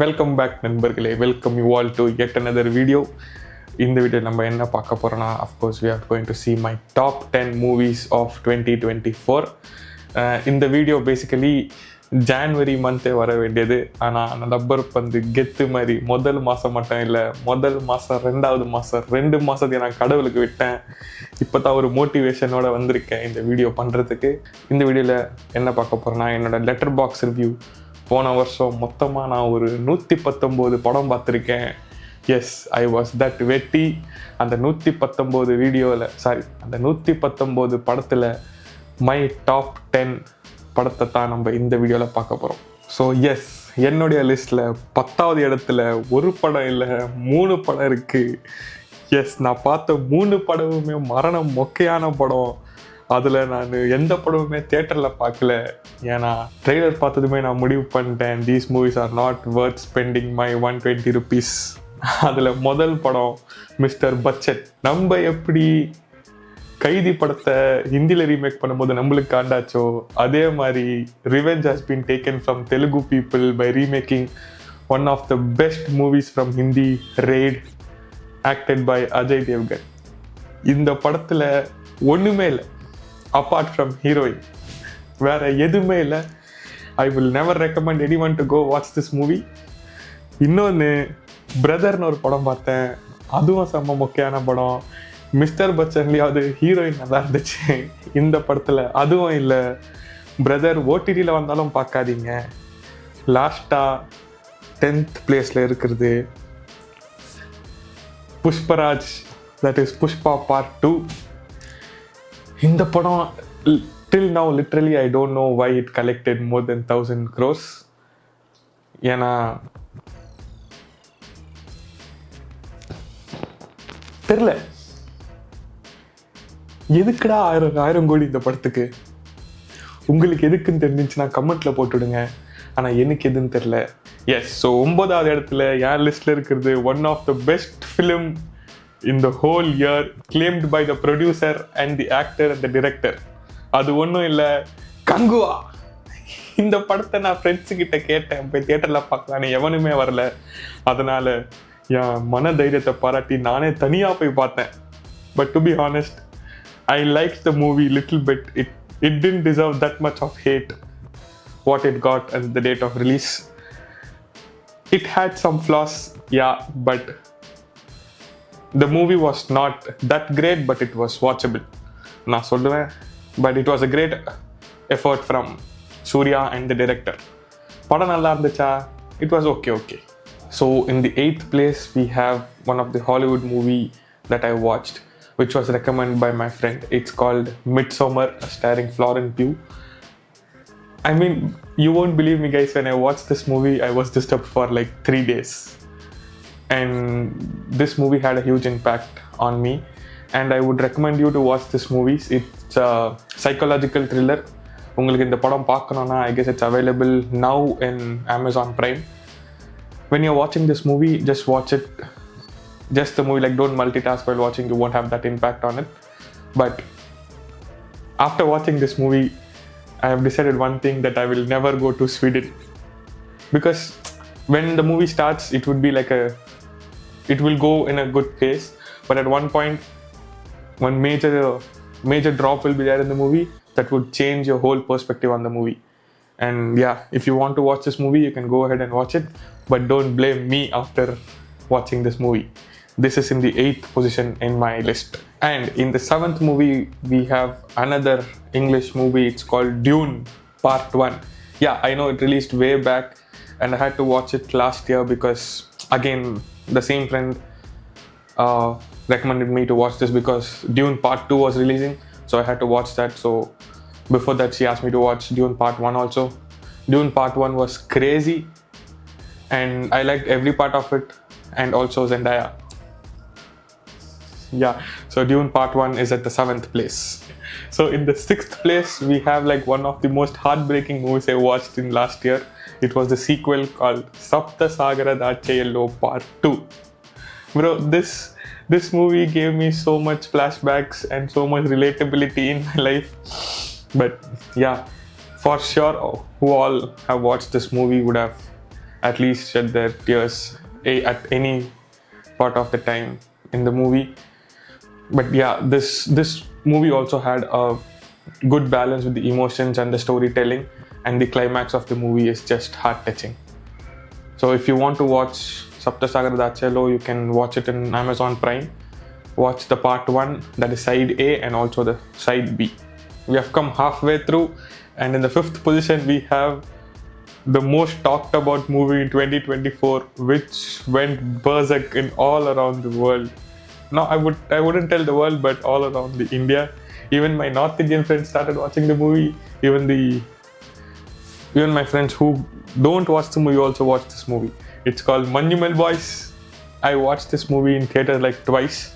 Welcome back நண்பர்களே, welcome you all to yet another video. இந்த video நம்ம என்ன பார்க்க போகிறோன்னா, of course we are going to see my top 10 movies of 2024. இந்த வீடியோ பேசிக்கலி ஜான்வரி மந்த்தே வர வேண்டியது. ஆனால் அந்த ரப்பர் பந்து கெத்து மாதிரி முதல் மாதம் மட்டும் இல்லை, முதல் மாதம் 2வது மாதம் 2 மாதத்தை நான் கடவுளுக்கு விட்டேன். இப்போ தான் ஒரு மோட்டிவேஷனோட வந்திருக்கேன் இந்த வீடியோ பண்ணுறதுக்கு. இந்த வீடியோவில் என்ன பார்க்க போகிறேன்னா, என்னோட லெட்டர் பாக்ஸ் ரிவ்யூ. போன வருஷம் மொத்தமாக நான் ஒரு 119 படம் பார்த்துருக்கேன். எஸ், ஐ வாஸ் தட் வெட்டி. அந்த 119 வீடியோவில் அந்த 119 படத்தில் மை டாப் 10 படத்தை தான் நம்ம இந்த வீடியோவில் பார்க்க போகிறோம். ஸோ எஸ், என்னுடைய லிஸ்ட்டில் 10வது இடத்துல ஒரு படம் இல்லை, 3 படம் இருக்குது. எஸ், நான் பார்த்த 3 படமுமே மரணம் மொக்கையான படம். அதில் நான் எந்த படமுமே தியேட்டரில் பார்க்கல. ஏன்னா ட்ரெய்லர் பார்த்ததுமே நான் முடிவு பண்ணிட்டேன், these movies are not worth spending my 120 rupees. அதில் முதல் படம் மிஸ்டர் பட்ஜெட். நம்ம எப்படி கைதி படத்தை ஹிந்தியில் ரீமேக் பண்ணும்போது நம்மளுக்கு காண்டாச்சோ, அதே மாதிரி revenge has been taken from Telugu people by remaking one of the best movies from Hindi, Raid, acted by Ajay Devgn. இந்த படத்தில் ஒன்றுமே இல்லை அப்பார்ட் ஃப்ரம் ஹீரோயின், வேறு எதுவுமே இல்லை. I will never recommend anyone to go watch this movie. இன்னொன்று, பிரதர்னு ஒரு படம் பார்த்தேன், அதுவும் செம்ம மொக்கையான படம். மிஸ்டர் பச்சன்லேயாவது ஹீரோயின் நல்லா இருந்துச்சு, இந்த படத்தில் அதுவும் இல்லை. பிரதர் ஓடிடியில் வந்தாலும் பார்க்காதீங்க. லாஸ்ட்டாக 10th பிளேஸில் இருக்கிறது Pushparaj, that is Pushpa part 2. இந்த படம் till now literally I don't know why it collected more than 1,000 crores. ஏன்னா தெரியல எதுக்குடா 1000 கோடி இந்த படத்துக்கு. உங்களுக்கு எதுக்குன்னு தெரிஞ்சிச்சுன்னா கமெண்ட்ல போட்டுடுங்க. ஆனால் எனக்கு எதுன்னு தெரியல. எஸ், ஸோ 9வது இடத்துல என் லிஸ்ட்ல இருக்கிறது one of the best film in the whole year, claimed by the producer and the actor and the director. அது ஒன்றும் இல்லை, கங்குவா. இந்த படத்தை நான் ஃப்ரெண்ட்ஸுக்கிட்ட கேட்டேன், போய் தியேட்டரில் பார்க்கலான்னு, எவனுமே வரல. அதனால் என் மன தைரியத்தை பாராட்டி நானே தனியாக போய் பார்த்தேன். But to be honest, I liked the movie little bit. It didn't deserve that much of hate what it got at the date of release. It had some flaws, yeah, but the movie was not that great, but it was watchable. நான் சொல்லுவேன், but it was a great effort from Surya and the director. படம் நல்லா இருந்துச்சா? It was okay. So in the 8th place we have one of the Hollywood movie that I watched, which was recommended by my friend. It's called Midsommar, starring Florence Pugh. I mean, you won't believe me guys, when I watched this movie I was disturbed for like 3 days. And this movie had a huge impact on me, and I would recommend you to watch this movie. It's a psychological thriller. உங்களுக்கு இந்த படம் பார்க்கணுன்னா I guess it's available now in Amazon Prime. When you're watching this movie, just watch it, just the movie, like don't multitask while watching, you won't have that impact on it. But after watching this movie I have decided one thing, that I will never go to Sweden, because when the movie starts it will go in a good pace, but at one point one major drop will be there in the movie that would change your whole perspective on the movie. And yeah, if you want to watch this movie you can go ahead and watch it, but don't blame me after watching this movie. This is in the 8th position in my list. And in the 7th movie we have another English movie. It's called Dune Part 1. Yeah, I know it released way back and I had to watch it last year because again the same friend recommended me to watch this because Dune Part 2 was releasing, so I had to watch that. So before that she asked me to watch Dune Part 1 also. Dune Part 1 was crazy and I liked every part of it, and also Zendaya. Yeah, so Dune Part 1 is at the 7th place. So in the 6th place we have like one of the most heartbreaking movies I watched in last year. It was the sequel called Sapta Sagara Dachayello Part 2. Bro, this movie gave me so much flashbacks and so much relatability in my life. But yeah, for sure who all have watched this movie would have at least shed their tears at any part of the time in the movie. But yeah, this movie also had a good balance with the emotions and the storytelling, and the climax of the movie is just heart-touching. So if you want to watch Saptasagar Dachello, you can watch it in Amazon Prime. Watch the part 1, that is side A, and also the side B. We have come halfway through, and in the 5th position we have the most talked about movie in 2024, which went berserk in all around the world. Now I wouldn't tell the world, but all around the India. Even my North Indian friends started watching the movie. Even my friends who don't watch the movie also watched this movie. It's called Manjumal Boys. I watched this movie in theater like twice,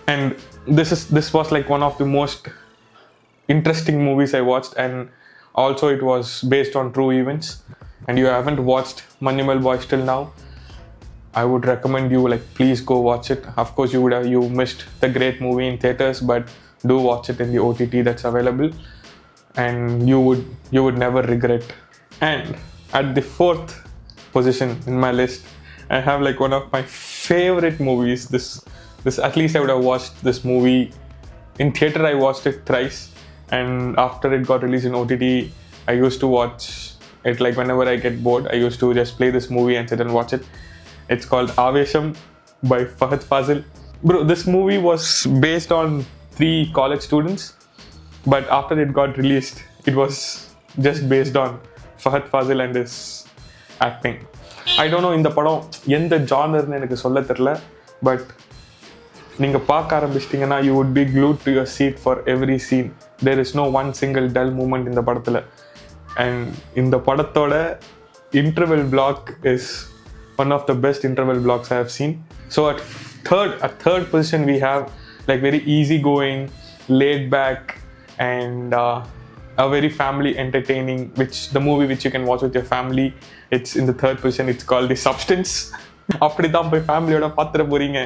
and this was like one of the most interesting movies I watched, and also it was based on true events. And you haven't watched Manjumal Boys till now, I would recommend you, like, please go watch it. Of course, you missed the great movie in theaters, but do watch it in the OTT that's available, and you would never regret. And at the 4th position in my list, I have like one of my favorite movies. This at least I would have watched this movie in theater. I watched it thrice, and after it got released in OTT, I used to watch it like whenever I get bored. I used to just play this movie and sit and watch it. It's called Avesham by Fahad Fazil. Bro, this movie was based on 3 college students, but after it got released, it was just based on Fahad Fazil and his acting. I don't know இந்த படம் எந்த ஜானர்னு எனக்கு சொல்ல தெரியல, but நீங்க பார்க்க ஆரம்பிச்சிட்டீங்கன்னா you would be glued to your seat for every scene. There is no one single dull moment இந்த படத்துல. And இந்த படத்தோட interval block is one of the best interval blocks I have seen. So at third position we have like very easygoing, laid back, and a very family entertaining, the movie which you can watch with your family. It's in the 3rd position. It's called The Substance. அப்படிதான் போய் ஃபேமிலியோட பாத்துற போறீங்க,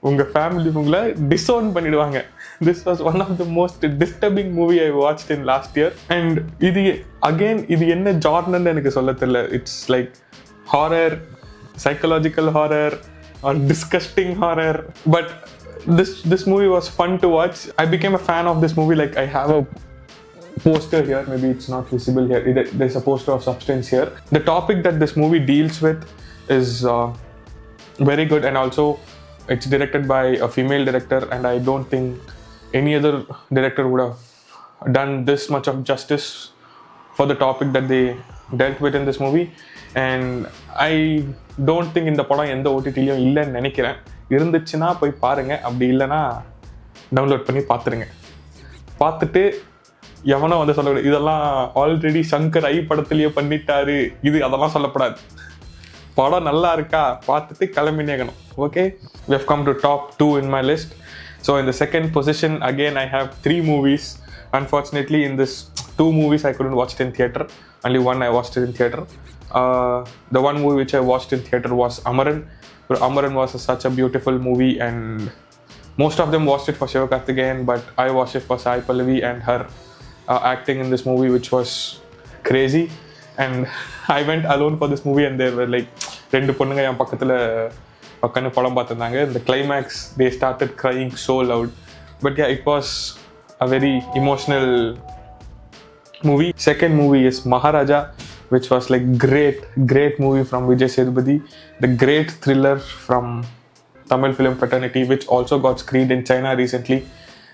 உங்க family உங்களை disown பண்ணிடுவாங்க. This was one of the most disturbing movie I watched in last year. And இது என்ன ஜார்னர்னு எனக்கு சொல்ல தெரியல. It's like horror, psychological horror, or disgusting horror. But this movie was fun to watch. I became a fan of this movie. Like, I have a poster here. Maybe it's not visible here. There's a poster of Substance here. The topic that this movie deals with is very good, and also it's directed by a female director, and I don't think any other director would have done this much of justice for the topic that they dealt with in this movie. And I don't think இந்த படம் எந்த ஓடிடிலையும் இல்லைன்னு நினைக்கிறேன். இருந்துச்சுன்னா போய் பாருங்க, அப்படி இல்லைன்னா டவுன்லோட் பண்ணி பார்த்துருங்க. பார்த்துட்டு எவனோ வந்து சொல்லக்கூடாது இதெல்லாம் ஆல்ரெடி சங்கர் ஐ படத்துலேயே பண்ணிட்டாரு, அதெல்லாம் சொல்லப்படாது. படம் நல்லா இருக்கா பார்த்துட்டு கிளம்பினேக்கணும். Okay, we have come to top 2 in my list. So in the 2nd position, again I have 3 movies. Unfortunately, in this 2 movies I couldn't watch it in theater. Only one I watched it in theater. The one movie which I watched in theater was Amaran. Amaran was such a beautiful movie, and most of them watched it for Sivakarthikeyan, but I watched it for Sai Pallavi and her acting in this movie, which was crazy. And I went alone for this movie, and there were like 2 பொண்ணுங்க என் பக்கத்துல உட்காந்து படம் பார்த்துருந்தாங்க. The climax, they started crying so loud. But yeah, it was a very emotional movie. Second movie is Maharaja, which was like great movie from Vijay Sethupathi. The great thriller from Tamil film fraternity, which also got screened in China recently,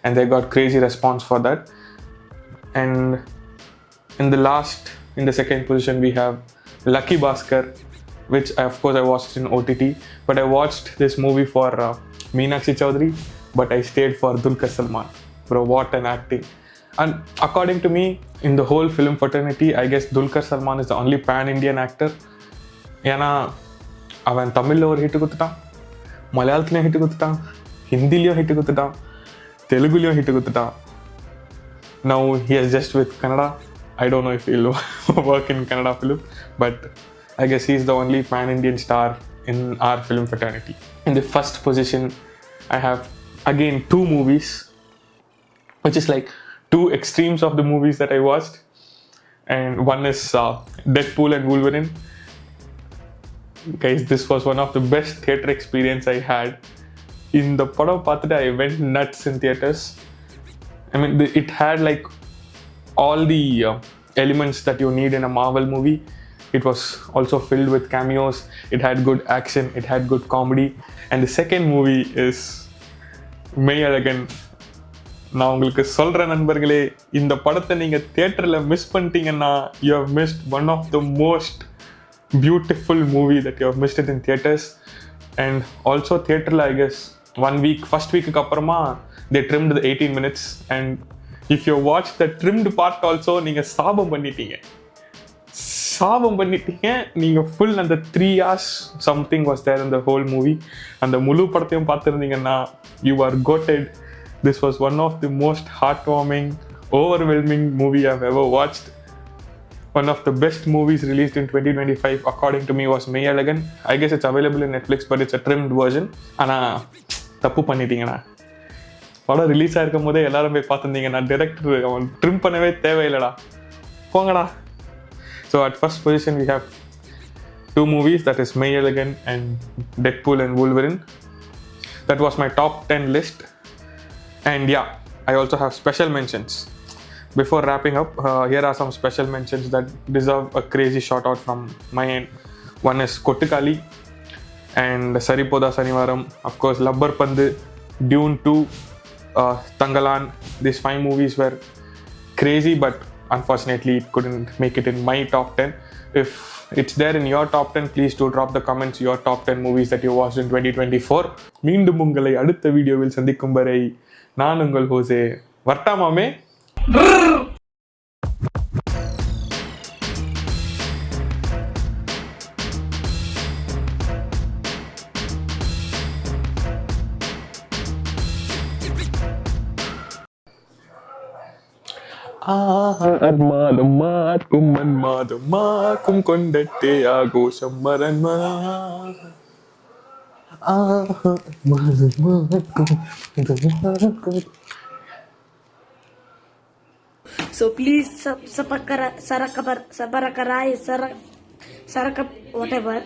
and they got crazy response for that. And in the 2nd position we have Lucky Bhaskar, which of course I watched in OTT, but I watched this movie for Meenakshi Chaudhary, but I stayed for Dulquer Salmaan. Bro, what an acting. And according to me, in the whole film fraternity, I guess Dulquer Salmaan is the only pan-Indian actor. ஏன்னா அவன் தமிழில் ஒரு hit கொடுத்துட்டான், மலையாளத்துலேயும் hit கொடுத்துட்டான், ஹிந்திலையும் hit கொடுத்துட்டான், தெலுங்குலையும் hit கொடுத்துட்டான். Now he is just with Kannada. I don't know if he'll work in Kannada film, but I guess he's the only pan-Indian star in our film fraternity. In the 1st position, I have again 2 movies, which is like 2 extremes of the movies that I watched. and one is Deadpool and Wolverine. Guys, this was one of the best theater experience I had. In the padam paathuட்டு I went nuts in theaters. I mean, it had like all the elements that you need in a Marvel movie. It was also filled with cameos. It had good action. It had good comedy. And the second movie is Meiyazhagan. நான் உங்களுக்கு சொல்கிறேன் நண்பர்களே, இந்த படத்தை நீங்கள் தியேட்டரில் miss பண்ணிட்டீங்கன்னா you have missed one of the most beautiful movie that you have missed it in theaters. And also theaterல I guess first week அப்புறமா they trimmed the 18 minutes, and if you watch the trimmed part also நீங்கள் சாபம் பண்ணிட்டீங்க. நீங்கள் full அந்த 3 hours something was there in the whole movie. அந்த முழு படத்தையும் பார்த்துருந்தீங்கன்னா you are goated. This was one of the most heartwarming, overwhelming movie I've ever watched. One of the best movies released in 2025 according to me was Meiyazhagan. I guess it's available in Netflix, but it's a trimmed version. ஆனால் தப்பு பண்ணிட்டீங்கண்ணா. படம் release ஆகிருக்கும் போதே எல்லாரும் போய் பார்த்துருந்தீங்கன்னா director அவன் trim பண்ணவே தேவையில்லடா, போங்கடா. So at first position we have 2 movies, that is Meiyazhagan and Deadpool and Wolverine. That was my top 10 list. And yeah, I also have special mentions. Before wrapping up, here are some special mentions that deserve a crazy shout out from my end. One is Kottukali and Saripoda Sanivaram, of course Labbar Pandu, Dune 2, Tangalan. These 5 movies were crazy, but unfortunately it couldn't make it in my top 10. If it's there in your top 10, please do drop the comments your top 10 movies that you watched in 2024. மீண்டும் உங்களை அடுத்த வீடியோவில் சந்திக்கும் வரை நான் உங்கள் Jose. வர்த்தாமாமே. മന്മാദമാക്കും കൊണ്ടത്തെ ആഘോഷം മരന്മാ. So please whatever.